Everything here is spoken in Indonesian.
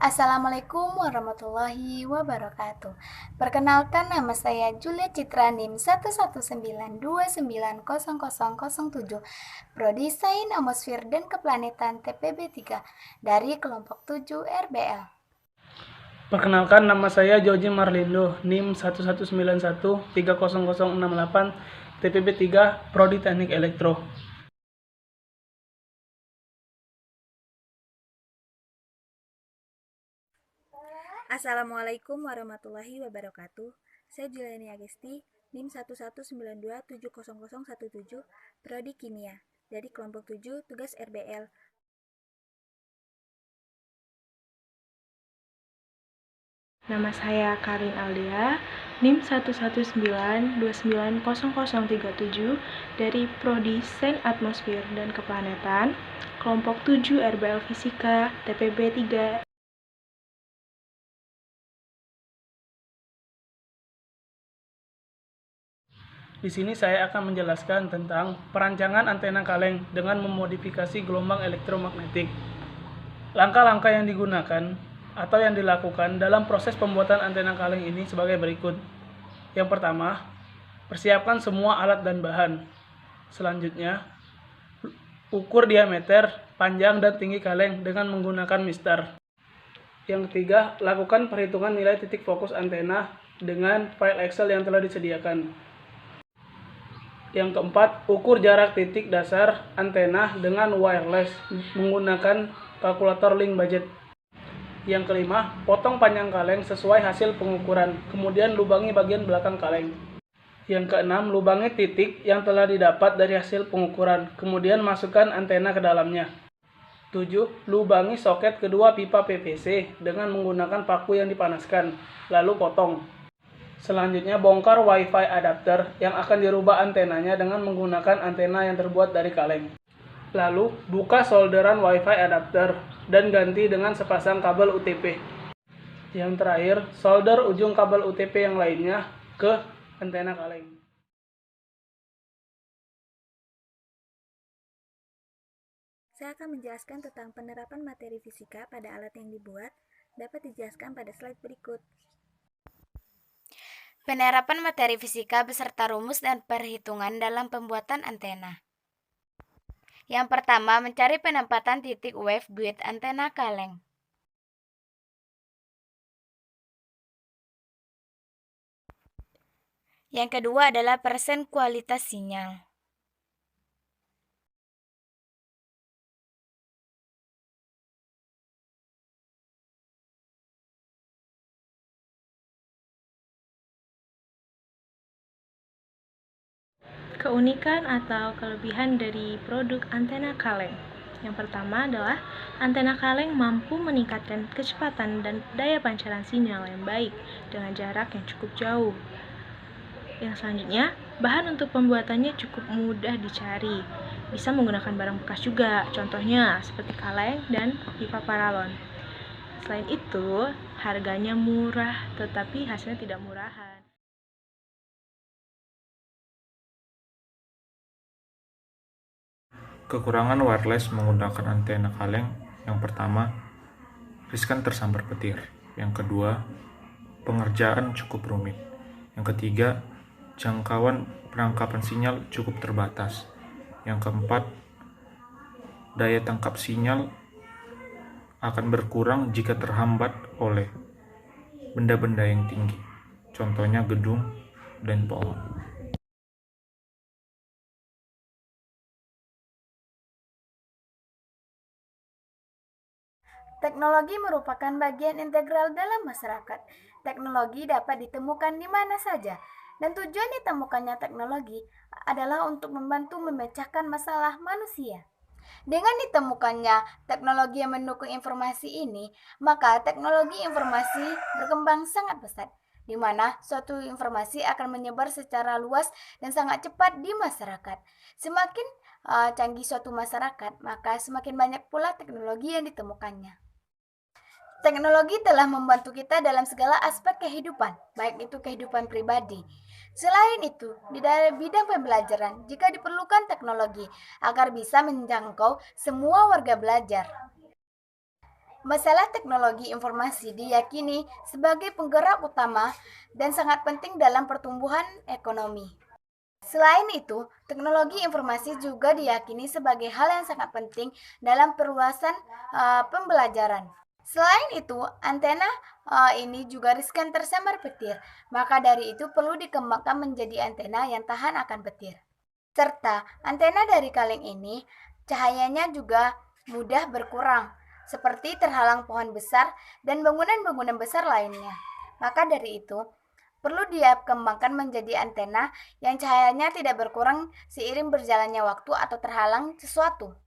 Assalamualaikum warahmatullahi wabarakatuh. Perkenalkan, nama saya Julia Citra NIM 119290007, Prodi Sains Atmosfer dan Keplanetan TPB 3 dari kelompok 7 RBL. Perkenalkan, nama saya Joji Marlindo, NIM 119130068, TPB 3, Prodi Teknik Elektro. Assalamualaikum warahmatullahi wabarakatuh. Saya Juliani Agesti, NIM 119270017, Prodi Kimia, dari kelompok 7, tugas RBL. Nama saya Karin Aldia, NIM 119290037 dari Prodi Sains Atmosfer dan Keplanetan, kelompok 7 RBL Fisika, TPB 3. Di sini saya akan menjelaskan tentang perancangan antena kaleng dengan memodifikasi gelombang elektromagnetik. Langkah-langkah yang digunakan atau yang dilakukan dalam proses pembuatan antena kaleng ini sebagai berikut. Yang pertama, persiapkan semua alat dan bahan. Selanjutnya, ukur diameter, panjang, dan tinggi kaleng dengan menggunakan mistar. Yang ketiga, lakukan perhitungan nilai titik fokus antena dengan file Excel yang telah disediakan. Yang keempat, ukur jarak titik dasar antena dengan wireless menggunakan kalkulator link budget. Yang kelima, potong panjang kaleng sesuai hasil pengukuran, kemudian lubangi bagian belakang kaleng. Yang keenam, lubangi titik yang telah didapat dari hasil pengukuran, kemudian masukkan antena ke dalamnya. 7. Lubangi soket kedua pipa PVC dengan menggunakan paku yang dipanaskan, lalu potong. Selanjutnya, bongkar WiFi adapter yang akan dirubah antenanya dengan menggunakan antena yang terbuat dari kaleng. Lalu, buka solderan WiFi adapter dan ganti dengan sepasang kabel UTP. Yang terakhir, solder ujung kabel UTP yang lainnya ke antena kaleng. Saya akan menjelaskan tentang penerapan materi fisika pada alat yang dibuat, dapat dijelaskan pada slide berikut. Penerapan materi fisika beserta rumus dan perhitungan dalam pembuatan antena. Yang pertama, mencari penempatan titik waveguide antena kaleng. Yang kedua adalah persen kualitas sinyal. Keunikan atau kelebihan dari produk antena kaleng. Yang pertama adalah antena kaleng mampu meningkatkan kecepatan dan daya pancaran sinyal yang baik dengan jarak yang cukup jauh. Yang selanjutnya, bahan untuk pembuatannya cukup mudah dicari. Bisa menggunakan barang bekas juga, contohnya seperti kaleng dan pipa paralon. Selain itu, harganya murah, tetapi hasilnya tidak murahan. Kekurangan wireless menggunakan antena kaleng. Yang pertama, riskan tersambar petir. Yang kedua, pengerjaan cukup rumit. Yang ketiga, jangkauan penangkapan sinyal cukup terbatas. Yang keempat, daya tangkap sinyal akan berkurang jika terhambat oleh benda-benda yang tinggi, contohnya gedung dan pohon. Teknologi merupakan bagian integral dalam masyarakat. Teknologi dapat ditemukan di mana saja, dan tujuan ditemukannya teknologi adalah untuk membantu memecahkan masalah manusia. Dengan ditemukannya teknologi yang mendukung informasi ini, maka teknologi informasi berkembang sangat pesat, di mana suatu informasi akan menyebar secara luas dan sangat cepat di masyarakat. Semakin canggih suatu masyarakat, maka semakin banyak pula teknologi yang ditemukannya. Teknologi telah membantu kita dalam segala aspek kehidupan, baik itu kehidupan pribadi. Selain itu, di dalam bidang pembelajaran, jika diperlukan teknologi agar bisa menjangkau semua warga belajar. Masalah teknologi informasi diyakini sebagai penggerak utama dan sangat penting dalam pertumbuhan ekonomi. Selain itu, teknologi informasi juga diyakini sebagai hal yang sangat penting dalam perluasan pembelajaran. Selain itu, antena ini juga riskan tersambar petir, maka dari itu perlu dikembangkan menjadi antena yang tahan akan petir. Serta antena dari kaleng ini cahayanya juga mudah berkurang, seperti terhalang pohon besar dan bangunan-bangunan besar lainnya. Maka dari itu, perlu dia kembangkan menjadi antena yang cahayanya tidak berkurang seiring berjalannya waktu atau terhalang sesuatu.